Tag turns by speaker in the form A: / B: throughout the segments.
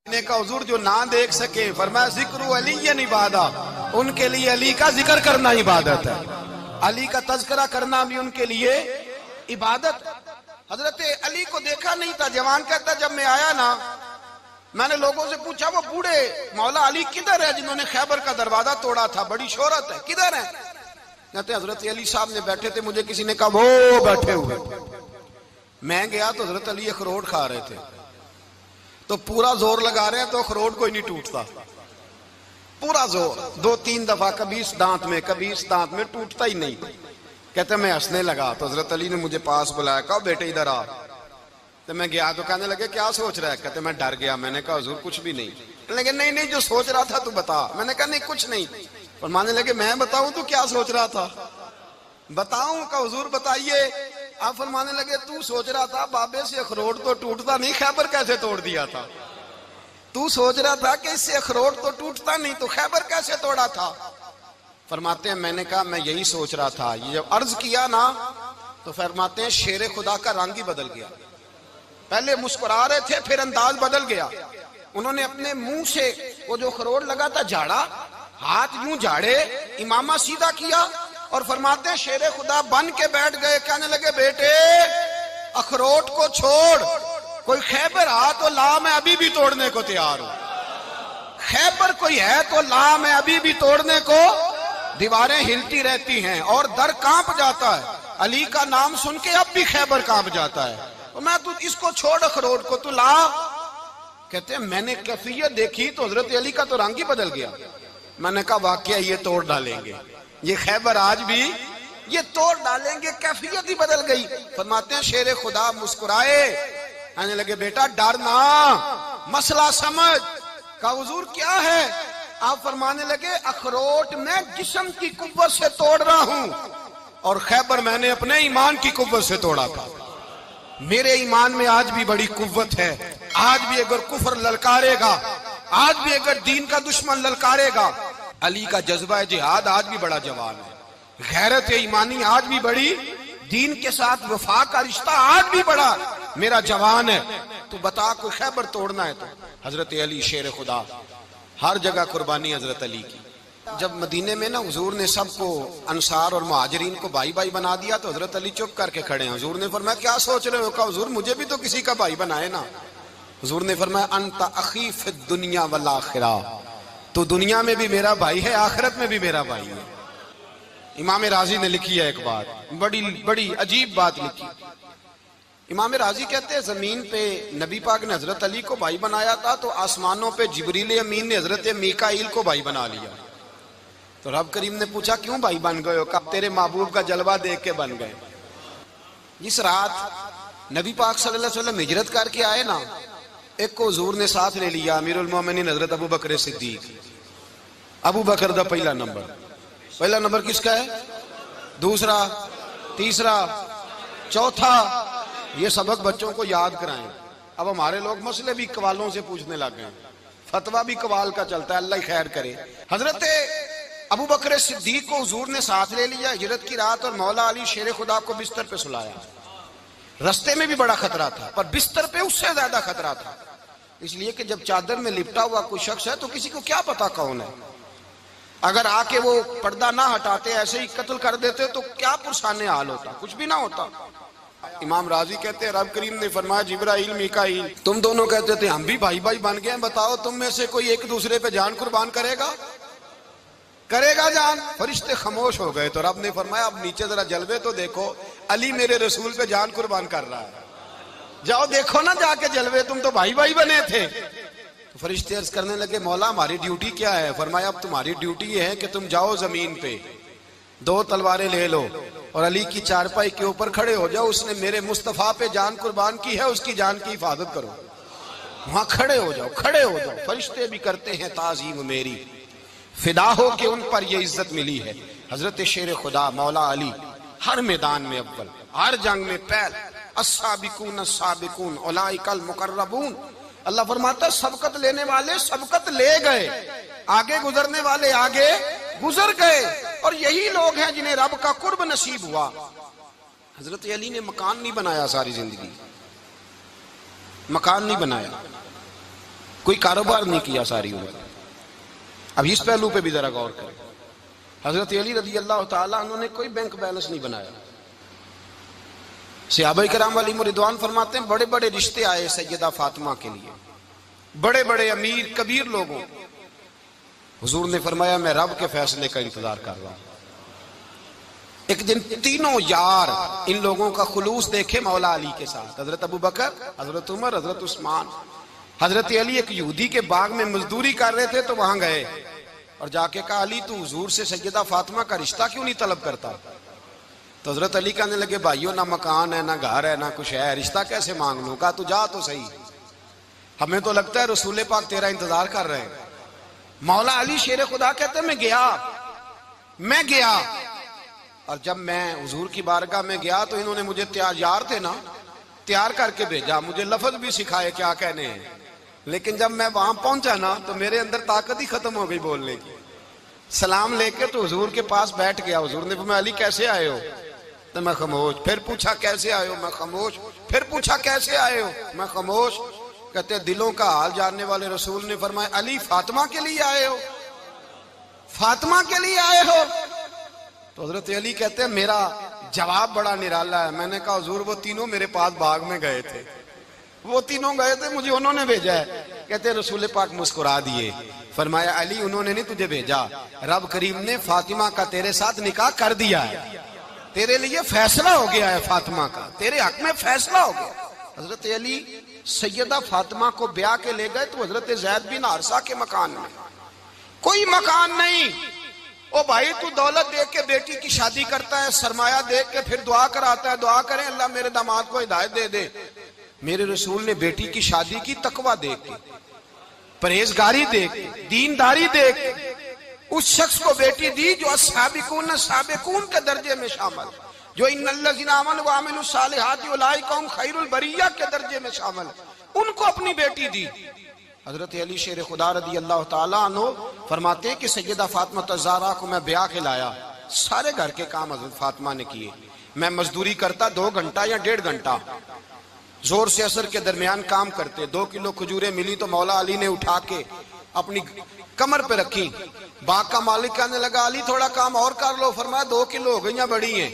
A: نے کہا حضور جو نہ دیکھ سکے، فرمایا ذکر علی عبادہ، ان کے لیے علی کا ذکر کرنا عبادت ہے، علی کا تذکرہ کرنا بھی ان کے لیے عبادت۔ حضرت علی کو دیکھا نہیں تھا، جوان کہتا جب میں آیا نا میں نے لوگوں سے پوچھا وہ بوڑھے مولا علی کدھر ہے جنہوں نے خیبر کا دروازہ توڑا تھا، بڑی شہرت ہے، کدھر ہیں؟ کہتے حضرت علی صاحب نے بیٹھے تھے، مجھے کسی نے کہا وہ بیٹھے ہوئے۔ میں گیا تو حضرت علی اخروٹ کھا رہے تھے، تو پورا زور لگا رہے ہیں تو اخروٹ کوئی نہیں ٹوٹتا، پورا زور، 2-3 دفعہ کبھی اس دانت میں کبھی اس دانت میں، ٹوٹتا ہی نہیں۔ کہتے میں ہنسنے لگا تو حضرت علی نے مجھے پاس بلایا، کہا بیٹے ادھر آ۔ تو میں گیا تو کہنے لگے کیا سوچ رہا ہے؟ کہتے میں ڈر گیا، میں نے کہا حضور کچھ بھی نہیں۔ لیکن نہیں جو سوچ رہا تھا تو بتا۔ میں نے کہا نہیں کچھ نہیں۔ فرمانے لگے میں بتاؤں تو کیا سوچ رہا تھا؟ بتاؤں؟ کہ حضور بتائیے۔ آپ فرمانے لگے تو سوچ رہا تھا بابے سے اخروٹ تو ٹوٹتا نہیں، خیبر کیسے توڑ دیا تھا؟ تو سوچ رہا تھا کہ اس سے اخروٹ تو ٹوٹتا نہیں تو خیبر کیسے توڑا تھا؟ فرماتے ہیں میں نے کہا میں یہی سوچ رہا تھا۔ یہ جب عرض کیا نا تو فرماتے ہیں شیر خدا کا رنگ ہی بدل گیا، پہلے مسکرا رہے تھے پھر انداز بدل گیا۔ انہوں نے اپنے منہ سے وہ جو اخروٹ لگا تھا جھاڑا، ہاتھ یوں جھاڑے، امامہ سیدھا کیا اور فرماتے ہیں شیر خدا بن کے بیٹھ گئے، کہنے لگے بیٹے اخروٹ کو چھوڑ، کوئی خیبر آ تو لا، میں ابھی بھی توڑنے کو تیار ہوں، خیبر کوئی ہے تو لا، میں ابھی بھی توڑنے کو۔ دیواریں ہلتی رہتی ہیں اور در کانپ جاتا ہے، علی کا نام سن کے اب بھی خیبر کانپ جاتا ہے، تو میں تو اس کو چھوڑ اخروٹ کو تو لا۔ کہتے ہیں میں نے کیفیت دیکھی تو حضرت علی کا تو رنگ ہی بدل گیا۔ میں نے کہا واقعہ یہ توڑ ڈالیں گے، یہ خیبر آج بھی یہ توڑ ڈالیں گے، کیفیت ہی بدل گئی۔ فرماتے ہیں شیر خدا مسکرائے، کہنے لگے بیٹا ڈرنا، مسئلہ سمجھ۔ کہا حضور کیا ہے؟ آپ فرمانے لگے اخروٹ میں جسم کی قوت سے توڑ رہا ہوں اور خیبر میں نے اپنے ایمان کی قوت سے توڑا تھا۔ میرے ایمان میں آج بھی بڑی قوت ہے، آج بھی اگر کفر للکارے گا، آج بھی اگر دین کا دشمن للکارے گا، علی کا جذبہ جہاد آج بھی بڑا جوان ہے، غیرت ایمانی آج بھی بڑی، دین کے ساتھ وفا کا رشتہ آج بھی بڑا میرا جوان ہے۔ تو بتا کوئی خیبر توڑنا ہے تو حضرت علی شیر خدا، ہر جگہ قربانی حضرت علی کی۔ جب مدینے میں نا حضور نے سب کو انصار اور مہاجرین کو بھائی بھائی بنا دیا تو حضرت علی چپ کر کے کھڑے ہیں۔ حضور نے فرمایا کیا سوچ رہے ہو؟ کہا حضور مجھے بھی تو کسی کا بھائی بنائے نا۔ حضور نے فرمایا انت اخی فی الدنیا والآخرہ، تو دنیا میں بھی میرا بھائی ہے، آخرت میں بھی میرا بھائی ہے۔ امام راضی نے لکھی ہے ایک بات، بڑی عجیب بات لکھی۔ امام راضی کہتے ہیں زمین پہ نبی پاک نے حضرت علی کو بھائی بنایا تھا تو آسمانوں پہ جبریل امین نے حضرت میکائیل کو بھائی بنا لیا۔ تو رب کریم نے پوچھا کیوں بھائی بن گئے ہو؟ کہا تیرے محبوب کا جلوہ دیکھ کے بن گئے۔ جس رات نبی پاک صلی اللہ علیہ وسلم ہجرت کر کے آئے نا، ایک کو حضور نے ساتھ لے لیا، امیر المومنین حضرت ابو بکر صدیق۔ ابو بکر دا پہلا نمبر کس کا ہے؟ دوسرا، تیسرا، چوتھا، یہ سبق بچوں کو یاد کرائیں۔ اب ہمارے لوگ مسئلے بھی قوالوں سے پوچھنے لگ گئے، فتویٰ بھی قوال کا چلتا ہے، اللہ خیر کرے۔ حضرت ابو بکر صدیق کو حضور نے ساتھ لے لیا ہجرت کی رات، اور مولا علی شیر خدا کو بستر پہ سلایا۔ رستے میں بھی بڑا خطرہ تھا پر بستر پہ اس سے زیادہ خطرہ تھا، اس لیے کہ جب چادر میں لپٹا ہوا کوئی شخص ہے تو کسی کو کیا پتا کون ہے، اگر آ کے وہ پردہ نہ ہٹاتے ایسے ہی قتل کر دیتے تو کیا پرسان حال ہوتا، کچھ بھی نہ ہوتا۔ امام راضی کہتے ہیں رب کریم نے فرمایا جبرائیل میکائیل تم دونوں کہتے تھے ہم بھی بھائی بھائی بن گئے ہیں، بتاؤ تم میں سے کوئی ایک دوسرے پہ جان قربان کرے گا جان؟ فرشتے خاموش ہو گئے تو رب نے فرمایا اب نیچے ذرا جلوے تو دیکھو، علی میرے رسول پہ جان قربان کر رہا ہے، جاؤ دیکھو نا جا کے جلوے، تم تو بھائی بھائی بنے تھے۔ تو فرشتے عرض کرنے لگے مولا ہماری ڈیوٹی کیا ہے؟ فرمایا اب تمہاری ڈیوٹی یہ ہے کہ تم جاؤ زمین پہ 2 تلواریں لے لو اور علی کی چارپائی کے اوپر کھڑے ہو جاؤ، اس نے میرے مصطفیٰ پہ جان قربان کی ہے، اس کی جان کی حفاظت کرو، وہاں کھڑے ہو جاؤ۔ فرشتے بھی کرتے ہیں تعظیم میری، فدا ہو کہ ان پر یہ عزت ملی ہے۔ حضرت شیر خدا مولا علی ہر میدان میں اول، ہر جنگ میں پہل، السابقون السابقون اولئک المقربون۔ اللہ فرماتا ہے سبقت لینے والے سبقت لے گئے، آگے گزرنے والے آگے گزر گئے، اور یہی لوگ ہیں جنہیں رب کا قرب نصیب ہوا۔ حضرت علی نے مکان نہیں بنایا، ساری زندگی مکان نہیں بنایا، کوئی کاروبار نہیں کیا ساری عمر. اب اس پہلو پہ بھی ذرا غور کریں. حضرت علی رضی اللہ تعالیٰ عنہ نے کوئی بینک بیلنس نہیں بنایا. صحابہ کرام علیہم رضوان فرماتے ہیں بڑے بڑے رشتے آئے سیدہ فاطمہ کے لیے، بڑے بڑے امیر کبیر لوگوں. حضور نے فرمایا میں رب کے فیصلے کا انتظار کر رہا ہوں. ایک دن تینوں یار ان لوگوں کا خلوص دیکھے مولا علی کے ساتھ، حضرت ابو بکر، حضرت عمر، حضرت عثمان. حضرت علی ایک یہودی کے باغ میں مزدوری کر رہے تھے تو وہاں گئے اور جا کے کہا علی تو حضور سے سیدہ فاطمہ کا رشتہ کیوں نہیں طلب کرتا؟ تو حضرت علی کہنے لگے بھائیو نہ مکان ہے نہ گھر ہے نہ کچھ ہے، رشتہ کیسے مانگ لوں؟ کہا تو جا تو صحیح، ہمیں تو لگتا ہے رسول پاک تیرا انتظار کر رہے ہیں. مولا علی شیر خدا کہتے ہیں میں گیا اور جب میں حضور کی بارگاہ میں گیا تو انہوں نے مجھے یار تھے نا تیار کر کے بھیجا، مجھے لفظ بھی سکھائے کیا کہنے ہیں، لیکن جب میں وہاں پہنچا نا تو میرے اندر طاقت ہی ختم ہو گئی بولنے کی. سلام لے کے تو حضور کے پاس بیٹھ گیا. حضور نے فرمایا علی کیسے آئے ہو؟ تو میں خاموش. پھر پوچھا کیسے آئے ہو؟ میں خاموش. پھر پوچھا کیسے آئے ہو؟ میں خاموش. کہتے ہیں دلوں کا حال جاننے والے رسول نے فرمایا علی فاطمہ کے لیے آئے ہو؟ فاطمہ کے لیے آئے ہو؟ تو حضرت علی کہتے ہیں میرا جواب بڑا نرالا ہے. میں نے کہا حضور وہ تینوں میرے پاس باغ میں گئے تھے، وہ تینوں گئے تھے، مجھے انہوں نے بھیجا ہے. کہتے ہیں رسول پاک مسکرا دیے، فرمایا علی انہوں نے نہیں تجھے بھیجا، رب کریم نے فاطمہ کا تیرے ساتھ نکاح کر دیا ہے، تیرے لیے فیصلہ ہو گیا ہے، فاطمہ کا تیرے حق میں فیصلہ ہو گیا. حضرت علی سیدہ فاطمہ کو بیاہ کے لے گئے تو حضرت زید بن حارثہ کے مکان میں کوئی مکان نہیں. او بھائی تو دولت دیکھ کے بیٹی کی شادی کرتا ہے، سرمایہ دیکھ کے پھر دعا کراتا ہے، دعا کریں اللہ میرے داماد کو ہدایت دے دے. میرے رسول نے بیٹی کی شادی کی تقوی دیکھ کے، پرہیزگاری دیکھ کے، دینداری دیکھ کے اس شخص کو بیٹی دی جو السابقون سابقون کے درجے میں شامل، جو ان الذین آمنوا وعملوا الصالحات اولئک هم خیر البریہ کے درجے میں شامل، ان کو اپنی بیٹی دی. حضرت علی شیر خدا رضی اللہ تعالیٰ عنہ فرماتے ہیں کہ سیدہ فاطمہ الزہرا کو میں بیاہ کے لایا، سارے گھر کے کام حضرت فاطمہ نے کیے. میں مزدوری کرتا 2 گھنٹہ یا 1.5 گھنٹہ، زور سے عصر کے درمیان کام کرتے. 2 کلو کھجوریں ملی تو مولا علی نے اٹھا کے اپنی کمر پہ رکھی. باغ کا مالک کہنے لگا علی تھوڑا کام اور کر لو. فرمایا 2 کلو ہو گئیں بڑی ہیں،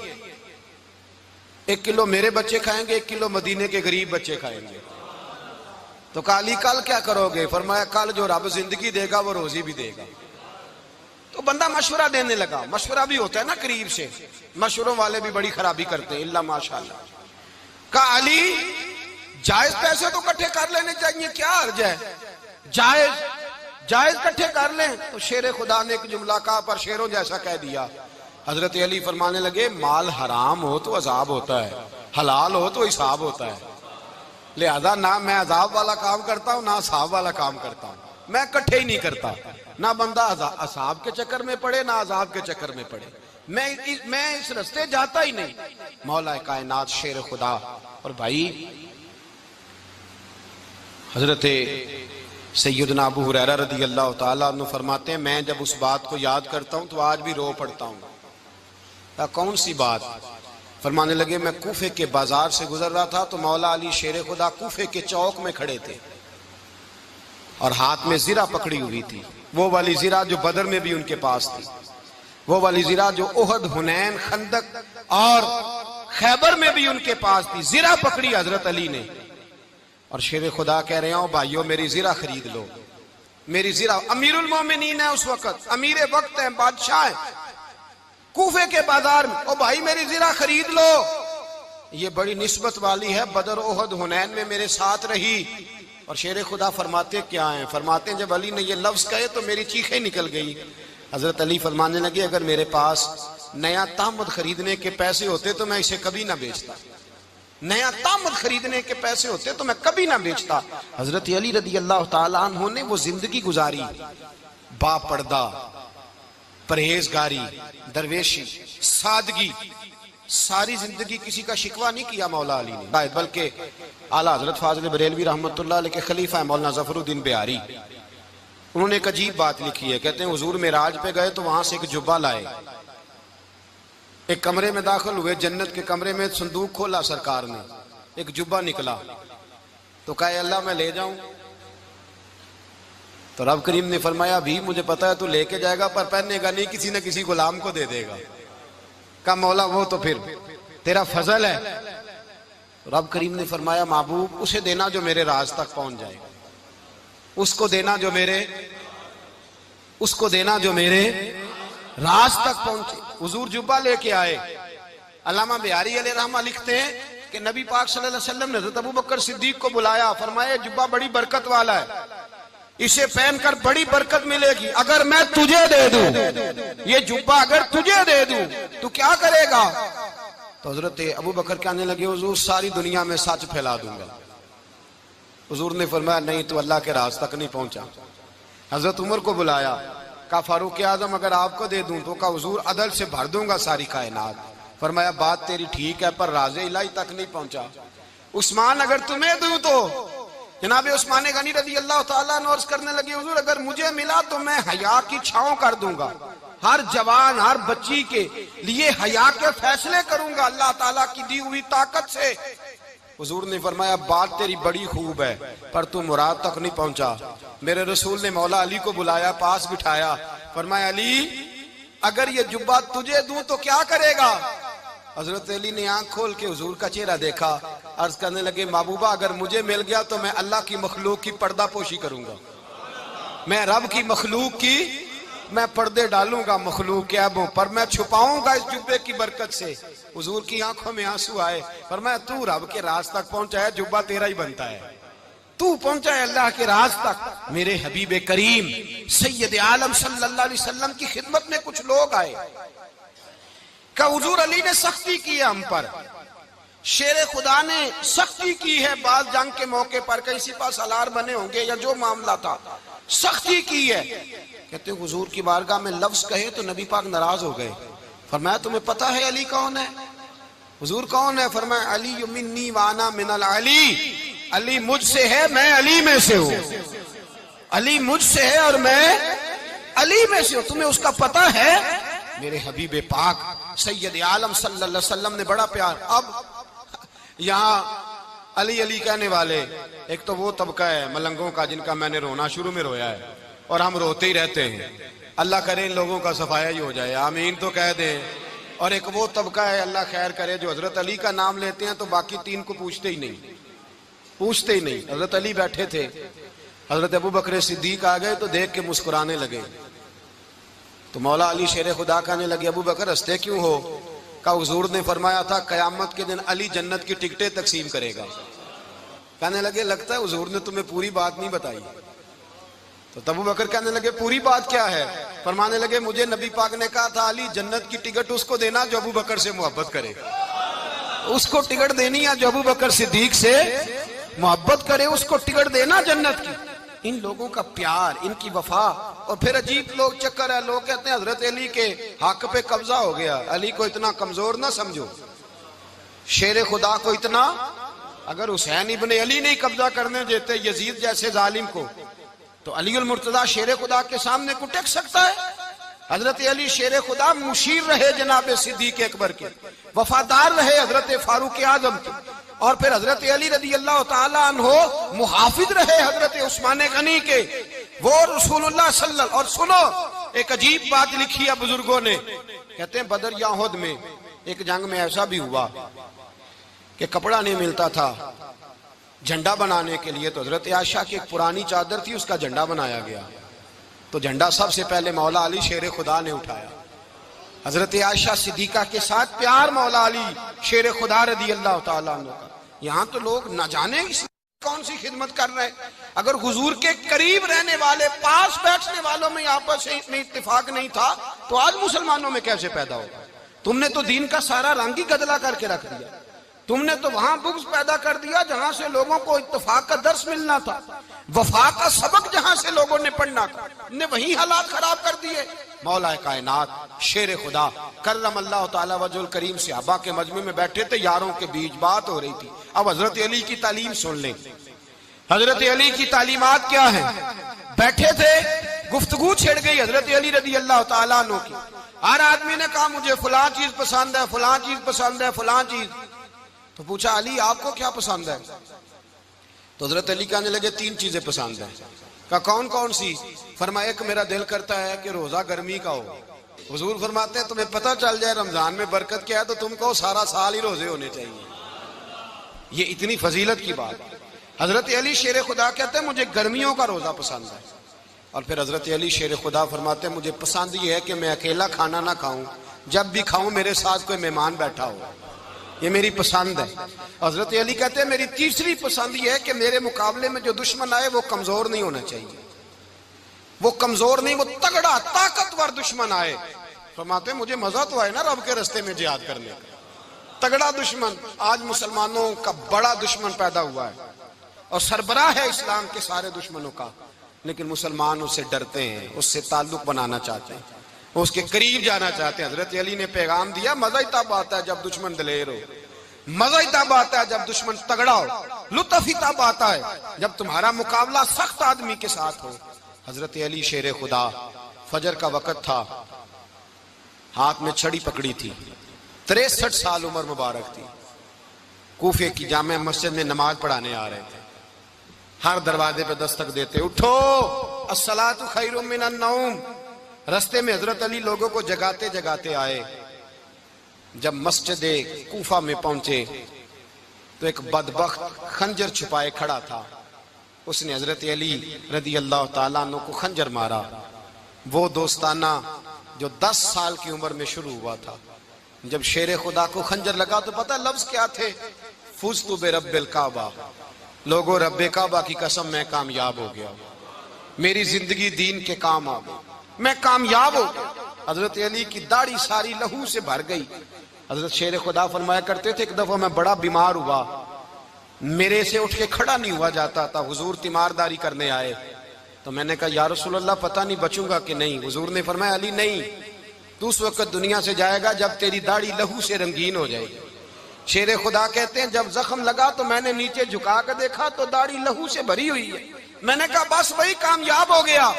A: 1 کلو میرے بچے کھائیں گے، 1 کلو مدینے کے غریب بچے کھائیں گے. تو کہا علی کل کیا کرو گے؟ فرمایا کل جو رب زندگی دے گا وہ روزی بھی دے گا. تو بندہ مشورہ دینے لگا. مشورہ بھی ہوتا ہے نا قریب سے، مشوروں والے بھی بڑی خرابی کرتے ہیں اللہ ماشاءاللہ. کہا علی جائز پیسے تو کٹھے کر لینے چاہیے، کیا حرج ہے، جائز کٹھے کر لیں. تو شیر خدا نے ایک جملہ کہا پر شیروں جیسا کہہ دیا. حضرت علی فرمانے لگے مال حرام ہو تو عذاب ہوتا ہے، حلال ہو تو حساب ہوتا ہے، لہذا نہ میں عذاب والا کام کرتا ہوں نہ حساب والا کام کرتا ہوں. میں کٹھے ہی نہیں کرتا، نہ بندہ عذاب کے چکر میں پڑے نہ عذاب کے چکر میں پڑے. میں اس رستے جاتا ہی نہیں. مولا کائنات شیر خدا. اور بھائی حضرت سیدنا ابو ہریرہ رضی اللہ تعالیٰ عنہ فرماتے ہیں میں جب اس بات کو یاد کرتا ہوں تو آج بھی رو پڑتا ہوں. کون سی بات؟ فرمانے لگے میں کوفے کے بازار سے گزر رہا تھا تو مولا علی شیر خدا کوفے کے چوک میں کھڑے تھے اور ہاتھ میں زرہ پکڑی ہوئی تھی، وہ والی زرہ جو بدر میں بھی ان کے پاس تھی، وہ والی زرہ جو احد، حنین، خندق اور خیبر میں بھی ان کے پاس تھی. زرہ پکڑی حضرت علی نے اور شیر خدا کہہ رہے ہوں بھائیو میری زرہ خرید لو. میری زرہ، امیر المومنین ہے اس وقت، امیر وقت ہے، بادشاہ ہے، کوفے کے بازار میں. او بھائی میری زرہ خرید لو. یہ بڑی نسبت والی ہے، بدر، احد، حنین میں میرے ساتھ رہی. اور شیر خدا فرماتے کیا ہیں؟ فرماتے ہیں جب علی نے یہ لفظ کہے تو میری چیخیں نکل گئی. حضرت علی فرمانے لگے اگر میرے پاس نیا تامد خریدنے کے پیسے ہوتے تو میں اسے کبھی نہ بیچتا، نیا تامد خریدنے کے پیسے ہوتے تو میں کبھی نہ بیچتا. حضرت علی رضی اللہ تعالیٰ عنہ نے وہ زندگی گزاری، با پردہ، پرہیزگاری، درویشی، سادگی، ساری زندگی کسی کا شکوہ نہیں کیا مولا علی نے، بلکہ اعلیٰ حضرت فاضل بریلوی رحمۃ اللہ علیہ کے خلیفہ مولانا ظفر الدین بہاری، انہوں نے ایک عجیب بات لکھی ہے. کہتے ہیں حضور معراج پہ گئے تو وہاں سے ایک جبہ لائے، ایک کمرے میں داخل ہوئے، جنت کے کمرے میں صندوق کھولا سرکار نے، ایک جبہ نکلا تو کہا اللہ میں لے جاؤں. تو رب کریم نے فرمایا بھی مجھے پتا ہے تو لے کے جائے گا پر پہننے گا نہیں، کسی نہ کسی غلام کو دے دے گا۔ کہا مولا وہ تو پھر تیرا فضل ہے۔ رب کریم نے فرمایا محبوب اسے دینا جو میرے راز تک پہنچ جائے، اس کو دینا جو میرے راز تک پہنچے۔ حضور جبہ لے کے آئے۔ علامہ بہاری علیہ رحمہ لکھتے ہیں کہ نبی پاک صلی اللہ علیہ وسلم نے حضرت ابوبکر صدیق کو بلایا، فرمایا جبہ بڑی برکت والا ہے، اسے پہن کر بڑی برکت ملے گی، اگر میں تجھے دے دوں، یہ جبہ اگر تجھے دے دوں تو کیا کرے گا؟ تو حضرت ابوبکر کہنے لگے حضور ساری دنیا میں سچ پھیلا دوں گا۔ حضور نے فرمایا نہیں تو اللہ کے راز تک نہیں پہنچا۔ حضرت عمر کو بلایا، کہا فاروق اعظم اگر آپ کو دے دوں تو کہا حضور عدل سے بھر دوں گا ساری کائنات۔ فرمایا بات تیری ٹھیک ہے پر راز الہی تک نہیں پہنچا۔ عثمان اگر تمہیں دوں تو جناب عثمان غنی رضی اللہ تعالیٰ عنہ عرض کرنے لگے حضور اگر مجھے ملا تو میں حیا کی چھاؤں کر دوں گا، ہر جوان ہر بچی کے لیے حیا کے فیصلے کروں گا اللہ تعالیٰ کی دی ہوئی طاقت سے۔ حضور نے فرمایا بات تیری بڑی خوب ہے پر تو مراد تک نہیں پہنچا۔ میرے رسول نے مولا علی کو بلایا، پاس بٹھایا، فرمایا علی اگر یہ جبہ تجھے دوں تو کیا کرے گا؟ حضرت علی نے آنکھ کھول کے حضور کا چہرہ دیکھا، عرض کرنے لگے محبوبہ اگر مجھے مل گیا تو میں اللہ کی مخلوق کی پردہ پوشی کروں گا، میں رب کی مخلوق کی میں پردے ڈالوں گا مخلوق کے عیبوں پر، میں چھپاؤں گا اس جبے کی برکت سے۔ حضور کی آنکھوں میں آنسو آئے، فرمایا تو رب کے راز تک پہنچا ہے، جبہ تیرا ہی بنتا ہے، تو پہنچا ہے اللہ کے راز تک۔ میرے حبیب کریم سید عالم صلی اللہ علیہ وسلم کی خدمت میں کچھ لوگ آئے کہ حضور علی نے سختی کی ہے ہم پر، شیر خدا نے سختی کی ہے، بعض جنگ کے موقع پر کہیں سپاہ سالار بنے ہوں گے یا جو معاملہ تھا سختی کی ہے۔ کہتے ہیں حضور کی بارگاہ میں لفظ کہے تو نبی پاک ناراض ہو گئے۔ فرمایا تمہیں پتہ ہے علی کون ہے؟ حضور کون ہے؟ فرمایا علی منی وانا من العلی، علی مجھ سے ہے میں علی میں سے ہوں، علی مجھ سے ہے اور میں علی میں سے ہوں، تمہیں اس کا پتہ ہے؟ میرے حبیب پاک سید عالم صلی اللہ علیہ وسلم نے بڑا پیار۔ اب یہاں علی علی کہنے والے ایک تو وہ طبقہ ہے ملنگوں کا جن کا میں نے رونا شروع میں رویا ہے اور ہم روتے ہی رہتے ہیں، اللہ کرے ان لوگوں کا صفایا ہی ہو جائے، آمین تو کہہ دیں۔ اور ایک وہ طبقہ ہے اللہ خیر کرے جو حضرت علی کا نام لیتے ہیں تو باقی تین کو پوچھتے ہی نہیں۔ حضرت علی بیٹھے تھے، حضرت ابوبکر صدیق آ گئے تو دیکھ کے مسکرانے لگے، تو مولا علی شیر خدا کہنے لگے ابوبکر ہنستے کیوں ہو؟ کہا حضور نے فرمایا تھا قیامت کے دن علی جنت کی ٹکٹیں تقسیم کرے گا۔ کہنے لگے لگتا ہے حضور نے تمہیں پوری بات نہیں بتائی۔ تو ابوبکر کہنے لگے پوری بات کیا ہے؟ فرمانے لگے مجھے نبی پاک نے کہا تھا علی جنت کی ٹکٹ اس کو دینا جو ابوبکر سے محبت کرے، اس کو ٹکٹ دینی ہے جو ابوبکر صدیق سے محبت کرے، اس کو ٹکٹ دینا جنت کی۔ ان لوگوں کا پیار، ان کی وفا، اور پھر عجیب لوگ چکر ہے، لوگ کہتے ہیں حضرت علی کے حق پہ قبضہ ہو گیا، علی کو اتنا کمزور نہ سمجھو، شیر خدا کو اتنا، اگر حسین ابن علی نہیں قبضہ کرنے دیتے یزید جیسے ظالم کو تو علی المرتضیٰ شیر خدا کے سامنے کو ٹک سکتا ہے؟ حضرت علی شیر خدا مشیر رہے جناب صدیق اکبر کے، وفادار رہے حضرت فاروق اعظم کے، اور پھر حضرت علی رضی اللہ تعالیٰ عنہ محافظ رہے حضرت عثمان غنی کے، وہ رسول اللہ صلی اللہ علیہ وسلم۔ اور سنو ایک عجیب بات لکھی ہے بزرگوں نے، کہتے ہیں بدر یا احد میں ایک جنگ میں ایسا بھی ہوا کہ کپڑا نہیں ملتا تھا جھنڈا بنانے کے لیے، تو حضرت عائشہ کی ایک پرانی چادر تھی اس کا جھنڈا بنایا گیا، تو جھنڈا سب سے پہلے مولا علی شیر خدا نے اٹھایا۔ حضرت عائشہ صدیقہ کے ساتھ پیار مولا علی شیر خدا رضی اللہ تعالیٰ عنہ کا۔ یہاں تو لوگ نہ جانے اس کون سی خدمت کر رہے ہیں، اگر حضور کے قریب رہنے والے پاس بیٹھنے والوں میں آپس میں اتفاق نہیں تھا تو آج مسلمانوں میں کیسے پیدا ہوگا؟ تم نے تو دین کا سارا رنگ ہی گدلا کر کے رکھ دیا، تم نے تو وہاں بغض پیدا کر دیا جہاں سے لوگوں کو اتفاق کا درس ملنا تھا، وفا کا سبق جہاں سے لوگوں نے پڑھنا تھا، نے وہی حالات خراب کر دیے۔ مولا کائنات شیر خدا کرم اللہ تعالیٰ وجہ الکریم صحابہ کے مجمع میں بیٹھے تھے، یاروں کے بیچ بات ہو رہی تھی۔ اب حضرت علی کی تعلیم سن لیں، حضرت علی کی تعلیمات کیا ہیں؟ بیٹھے تھے، گفتگو چھڑ گئی حضرت علی رضی اللہ تعالیٰ عنہ کی، ہر آدمی نے کہا مجھے فلاں چیز پسند ہے، فلاں چیز پسند ہے، فلاں چیز۔ تو پوچھا علی آپ کو کیا پسند ہے؟ تو حضرت علی کہنے لگے تین چیزیں پسند ہیں۔ کہا کون کون سی؟ فرمایا کہ میرا دل کرتا ہے کہ روزہ گرمی کا ہو. حضور فرماتے ہیں تمہیں پتہ چل جائے رمضان میں برکت کیا ہے تو تم کو سارا سال ہی روزے ہونے چاہیے. یہ اتنی فضیلت کی بات. حضرت علی شیر خدا کہتے ہیں مجھے گرمیوں کا روزہ پسند ہے. اور پھر حضرت علی شیر خدا فرماتے ہیں مجھے پسند یہ ہے کہ میں اکیلا کھانا نہ کھاؤں، جب بھی کھاؤں میرے ساتھ کوئی مہمان بیٹھا ہو. یہ میری پسند ہے. حضرت علی کہتے ہیں میری تیسری پسند یہ ہے کہ میرے مقابلے میں جو دشمن آئے وہ کمزور نہیں ہونا چاہیے. وہ کمزور نہیں، وہ تگڑا طاقتور دشمن آئے. فرماتے ہیں مجھے مزہ تو آئے نا رب کے رستے میں جہاد کرنے کا. تگڑا دشمن. آج مسلمانوں کا بڑا دشمن پیدا ہوا ہے اور سربراہ ہے اسلام کے سارے دشمنوں کا، لیکن مسلمان اس سے ڈرتے ہیں، اس سے تعلق بنانا چاہتے ہیں، اس کے قریب جانا چاہتے ہیں. حضرت علی نے پیغام دیا مزہ ہی تب آتا ہے جب دشمن دلیر ہو، مزہ ہی تب آتا ہے جب دشمن تگڑا ہو، لطف ہی تب آتا ہے جب تمہارا مقابلہ سخت آدمی کے ساتھ ہو. حضرت علی شیر خدا، فجر کا وقت تھا، ہاتھ میں چھڑی پکڑی تھی، 63 سال عمر مبارک تھی. کوفے کی جامع مسجد میں نماز پڑھانے آ رہے تھے. ہر دروازے پہ دستک دیتے اٹھو الصلاۃ خیر من النوم. رستے میں حضرت علی لوگوں کو جگاتے جگاتے آئے. جب مسجد کوفہ میں پہنچے تو ایک بدبخت خنجر چھپائے کھڑا تھا. اس نے حضرت علی رضی اللہ تعالیٰ عنہ کو خنجر مارا. وہ دوستانہ جو 10 سال کی عمر میں شروع ہوا تھا. جب شیر خدا کو خنجر لگا تو پتہ لفظ کیا تھے؟ فزت برب الکعبہ. لوگوں رب کعبہ کی قسم میں کامیاب ہو گیا، میری زندگی دین کے کام آ گئی، میں کامیاب ہو گیا. حضرت علی کی داڑھی ساری لہو سے بھر گئی. حضرت شیر خدا فرمایا کرتے تھے ایک دفعہ میں بڑا بیمار ہوا، میرے سے اٹھ کے کھڑا نہیں ہوا جاتا تھا. حضور تیمارداری کرنے آئے تو میں نے کہا یا رسول اللہ پتہ نہیں بچوں گا کہ نہیں. حضور نے فرمایا علی نہیں، تو اس وقت دنیا سے جائے گا جب تیری داڑھی لہو سے رنگین ہو جائے گی. شیر خدا کہتے ہیں جب زخم لگا تو میں نے نیچے جھکا کر دیکھا تو داڑھی لہو سے بھری ہوئی ہے. میں نے کہا بس وہی کامیاب ہو گیا.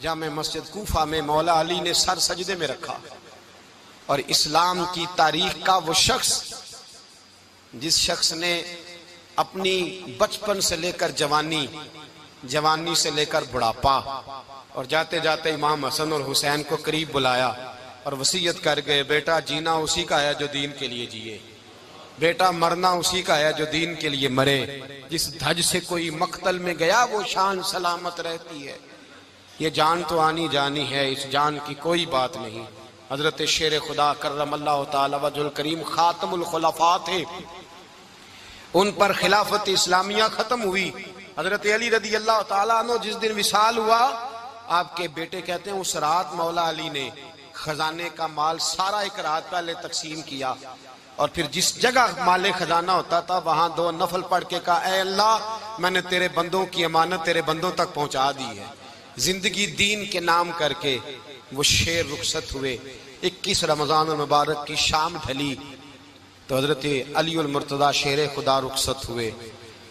A: جامع مسجد کوفہ میں مولا علی نے سر سجدے میں رکھا اور اسلام کی تاریخ کا وہ شخص جس شخص نے اپنی بچپن سے لے کر جوانی، جوانی سے لے کر بڑھاپا اور جاتے جاتے امام حسن اور حسین کو قریب بلایا اور وصیت کر گئے بیٹا جینا اسی کا ہے جو دین کے لیے جیے، بیٹا مرنا اسی کا ہے جو دین کے لیے مرے. جس دھج سے کوئی مقتل میں گیا وہ شان سلامت رہتی ہے. یہ جان تو آنی جانی ہے، اس جان کی کوئی بات نہیں. حضرت شیر خدا کرم اللہ تعالی وجہ الکریم خاتم الخلفاء تھے، ان پر خلافت اسلامیہ ختم ہوئی. حضرت علی رضی اللہ تعالیٰ عنہ جس دن وصال ہوا، آپ کے بیٹے کہتے ہیں اس رات مولا علی نے خزانے کا مال سارا ایک رات پہلے تقسیم کیا اور پھر جس جگہ مال خزانہ ہوتا تھا وہاں 2 نفل پڑھ کے کہا اے اللہ میں نے تیرے بندوں کی امانت تیرے بندوں تک پہنچا دی ہے. زندگی دین کے نام کر کے وہ شیر رخصت ہوئے. 21 رمضان المبارک کی شام ڈھلی تو حضرت علی المرتضیٰ شیر خدا رخصت ہوئے.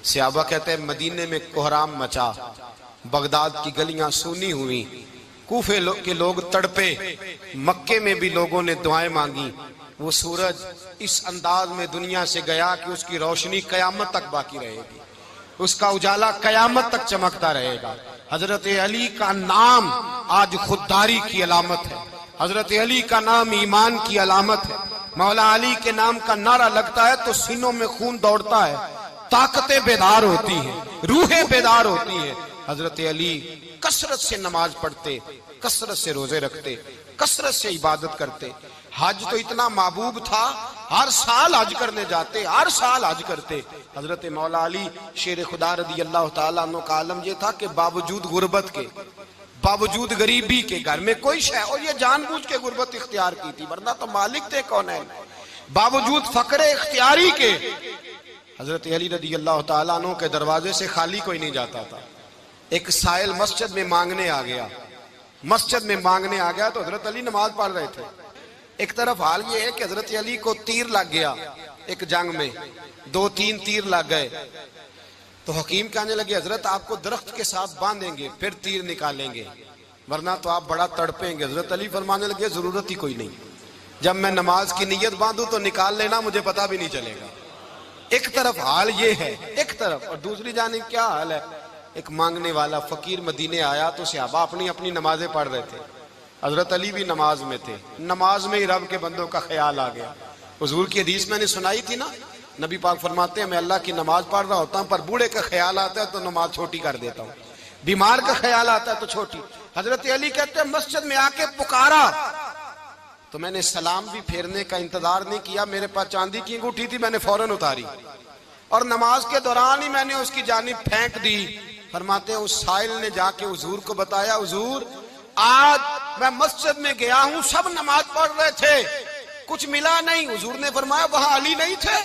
A: صحابہ کہتے ہیں مدینے میں کوہرام مچا، بغداد کی گلیاں سونی ہوئی، کوفے کے لوگ تڑپے، مکے میں بھی لوگوں نے دعائیں مانگی. وہ سورج اس انداز میں دنیا سے گیا کہ اس کی روشنی قیامت تک باقی رہے گی، اس کا اجالا قیامت تک چمکتا رہے گا. حضرت علی کا نام آج خودداری کی علامت ہے، حضرت علی کا نام ایمان کی علامت ہے. مولا علی کے نام کا نعرہ لگتا ہے تو سینوں میں خون دوڑتا ہے، طاقتیں بیدار ہوتی ہیں، روحیں بیدار ہوتی ہیں. حضرت علی کثرت سے نماز پڑھتے، کثرت سے روزے رکھتے، کثرت سے عبادت کرتے. حج تو اتنا محبوب تھا ہر سال حج کرنے جاتے، ہر سال حج کرتے. حضرت مولا علی شیر خدا رضی اللہ تعالیٰ عنہ کا عالم یہ تھا کہ باوجود غربت کے، باوجود غریبی کے، گھر میں کوئی شے، اور یہ جان بوجھ کے غربت اختیار کی تھی ورنہ تو مالک تھے کون ہے، باوجود فقر اختیاری کے حضرت علی رضی اللہ تعالیٰ عنہ کے دروازے سے خالی کوئی نہیں جاتا تھا. ایک سائل مسجد میں مانگنے آ گیا، مسجد میں مانگنے آ گیا تو حضرت علی نماز پڑھ رہے تھے. ایک طرف حال یہ ہے کہ حضرت علی کو تیر لگ گیا ایک جنگ میں، 2-3 تیر لگ گئے تو حکیم کہنے لگے حضرت آپ کو درخت کے ساتھ باندھیں گے پھر تیر نکالیں گے ورنہ تو آپ بڑا تڑپیں گے. حضرت علی فرمانے لگے ضرورت ہی کوئی نہیں، جب میں نماز کی نیت باندھوں تو نکال لینا، مجھے پتہ بھی نہیں چلے گا. ایک طرف حال یہ ہے ایک طرف، اور دوسری جانب کیا حال ہے؟ ایک مانگنے والا فقیر مدینے آیا تو صحابہ اپنی اپنی نمازیں پڑھ رہے تھے، حضرت علی بھی نماز میں تھے، نماز میں ہی رب کے بندوں کا خیال آ گیا۔ حضور کی حدیث میں نے سنائی تھی نا، نبی پاک فرماتے ہیں میں اللہ کی نماز پڑھ رہا ہوتا ہوں پر بوڑھے کا خیال آتا ہے تو نماز چھوٹی کر دیتا ہوں، بیمار کا خیال آتا ہے تو چھوٹی۔ حضرت علی کہتے ہیں مسجد میں آ کے پکارا تو میں نے سلام بھی پھیرنے کا انتظار نہیں کیا، میرے پاس چاندی کی انگوٹھی تھی، میں نے فوراً اتاری اور نماز کے دوران ہی میں نے اس کی جانب پھینک دی۔ فرماتے ہیں اس سائل نے جا کے حضور کو بتایا، حضور آج میں مسجد میں گیا ہوں، سب نماز پڑھ رہے تھے، کچھ ملا نہیں۔ حضور نے فرمایا وہاں علی نہیں تھے؟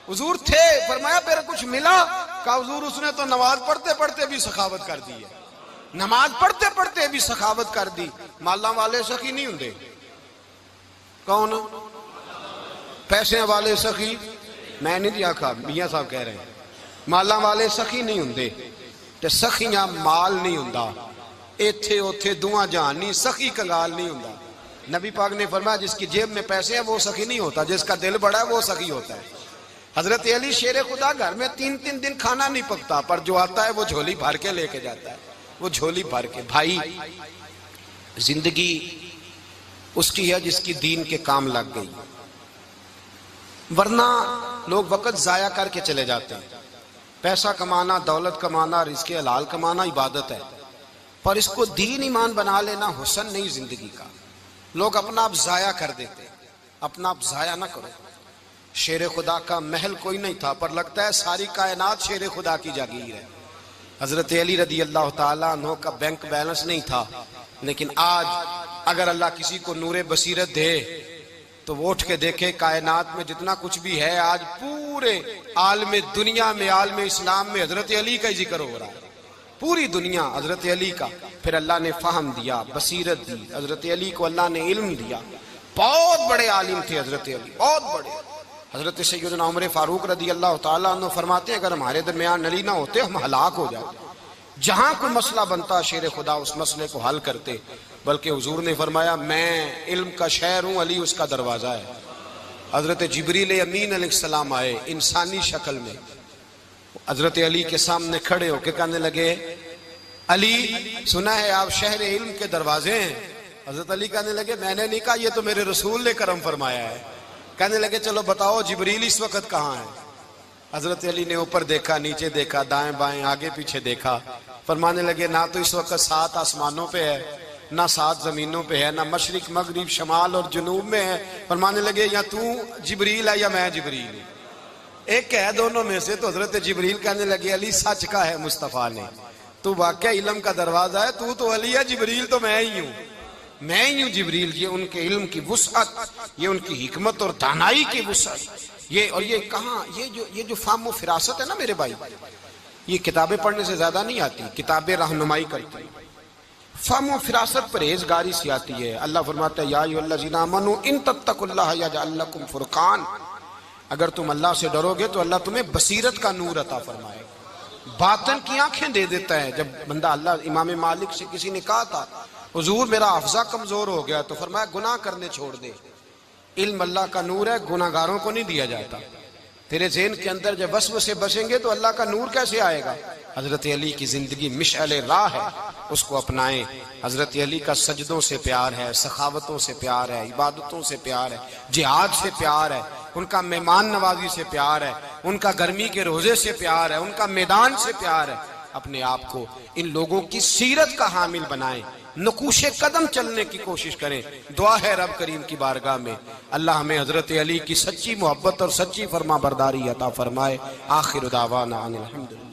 A: حضور تھے۔ فرمایا پھر کچھ ملا؟ کہا حضور اس نے تو نماز پڑھتے پڑھتے بھی سخاوت کر دی ہے، نماز پڑھتے پڑھتے بھی سخاوت کر دی۔ مالاں والے سخی نہیں ہوندے؟ کون؟ پیسے والے سخی؟ میں نہیں دیا کہا، میاں صاحب کہہ رہے ہیں مالاں والے سخی نہیں ہوندے تے سخیاں مال نہیں ہوندا، ایتھے اوتھے دعا جہان نہیں، سخی کنگال نہیں ہوندا۔ نبی پاک نے فرمایا جس کی جیب میں پیسے ہیں وہ سخی نہیں ہوتا، جس کا دل بڑا ہے وہ سخی ہوتا ہے۔ حضرت علی شیر خدا گھر میں 3 دن کھانا نہیں پکتا پر جو آتا ہے وہ جھولی بھر کے لے کے جاتا ہے، وہ جھولی بھر کے۔ بھائی زندگی اس کی ہے جس کی دین کے کام لگ گئی، ورنہ لوگ وقت ضائع کر کے چلے جاتے ہیں۔ پیسہ کمانا، دولت کمانا، رزق حلال کمانا عبادت ہے، پر اس کو دین ایمان بنا لینا حسن نہیں زندگی کا۔ لوگ اپنا آپ ضائع کر دیتے، اپنا آپ ضائع نہ کرو۔ شیر خدا کا محل کوئی نہیں تھا پر لگتا ہے ساری کائنات شیر خدا کی جاگیر ہے۔ حضرت علی رضی اللہ تعالیٰ عنہ کا بینک بیلنس نہیں تھا، لیکن آج اگر اللہ کسی کو نور بصیرت دے تو وہ اٹھ کے دیکھے کائنات میں جتنا کچھ بھی ہے، آج پورے عالم دنیا میں، عالم اسلام میں حضرت علی کا ہی ذکر ہو رہا ہے، پوری دنیا حضرت علی کا۔ پھر اللہ نے فہم دیا، بصیرت دی، حضرت علی کو اللہ نے علم دیا۔ بہت بڑے عالم تھے حضرت علی، بہت بڑے۔ حضرت سیدنا عمر فاروق رضی اللہ تعالیٰ عنہ فرماتے ہیں اگر ہمارے درمیان علی نہ ہوتے ہم ہلاک ہو جاتے، جہاں کوئی مسئلہ بنتا شیر خدا اس مسئلے کو حل کرتے۔ بلکہ حضور نے فرمایا میں علم کا شہر ہوں، علی اس کا دروازہ ہے۔ حضرت جبریل امین علیہ السلام آئے انسانی شکل میں، حضرت علی کے سامنے کھڑے ہو کے کہنے لگے علی سنا ہے آپ شہر علم کے دروازے ہیں؟ حضرت علی کہنے لگے میں نے نہیں کہا، یہ تو میرے رسول نے کرم فرمایا ہے۔ کہنے لگے چلو بتاؤ جبریل اس وقت کہاں ہے؟ حضرت علی نے اوپر دیکھا، نیچے دیکھا، دائیں بائیں آگے پیچھے دیکھا، فرمانے لگے نہ تو اس وقت 7 آسمانوں پہ ہے، نہ 7 زمینوں پہ ہے، نہ مشرق مغرب شمال اور جنوب میں ہے۔ فرمانے لگے یا تو جبریل ہے یا میں جبریل ہوں، ایک ہے دونوں میں سے۔ تو حضرت جبریل کہنے لگے علی سچ کا ہے مصطفیٰ نے، تو واقعہ علم کا دروازہ ہے، تو علی ہے، جبریل تو میں ہی ہوں، میں ہی ہوں جبریل۔ یہ ان کے علم کی وسعت، یہ ان کی حکمت اور دانائی کی وسعت، یہ کہاں یہ جو فہم و فراست ہے نا میرے بھائی، یہ کتابیں پڑھنے سے زیادہ نہیں آتی، کتابیں رہنمائی کرتی ہیں۔ فہم و فراست پرہیزگاری سے آتی ہے۔ اللہ فرماتا ہے یا ایھا الذین آمنوا ان تتقوا اللہ یجعل لکم فرقان، اگر تم اللہ سے ڈرو گے تو اللہ تمہیں بصیرت کا نور عطا فرمائے، باطن کی آنکھیں دے دیتا ہے۔ جب بندہ اللہ، امام مالک سے کسی نے کہا تھا حضور میرا حافظہ کمزور ہو گیا، تو فرمایا گناہ کرنے چھوڑ دے، علم اللہ کا نور ہے، گناہ گاروں کو نہیں دیا جاتا۔ تیرے ذہن کے اندر جب وسوسے بسیں گے تو اللہ کا نور کیسے آئے گا؟ حضرت علی کی زندگی مشعل راہ ہے، اس کو اپنائیں۔ حضرت علی کا سجدوں سے پیار ہے، سخاوتوں سے پیار ہے، عبادتوں سے پیار ہے، جہاد سے پیار ہے، ان کا مہمان نوازی سے پیار ہے، ان کا گرمی کے روزے سے پیار ہے، ان کا میدان سے پیار ہے۔ اپنے آپ کو ان لوگوں کی سیرت کا حامل بنائیں، نقوش قدم چلنے کی کوشش کریں۔ دعا ہے رب کریم کی بارگاہ میں اللہ ہمیں حضرت علی کی سچی محبت اور سچی فرما برداری عطا فرمائے۔ آخر دعوانا ان الحمدللہ۔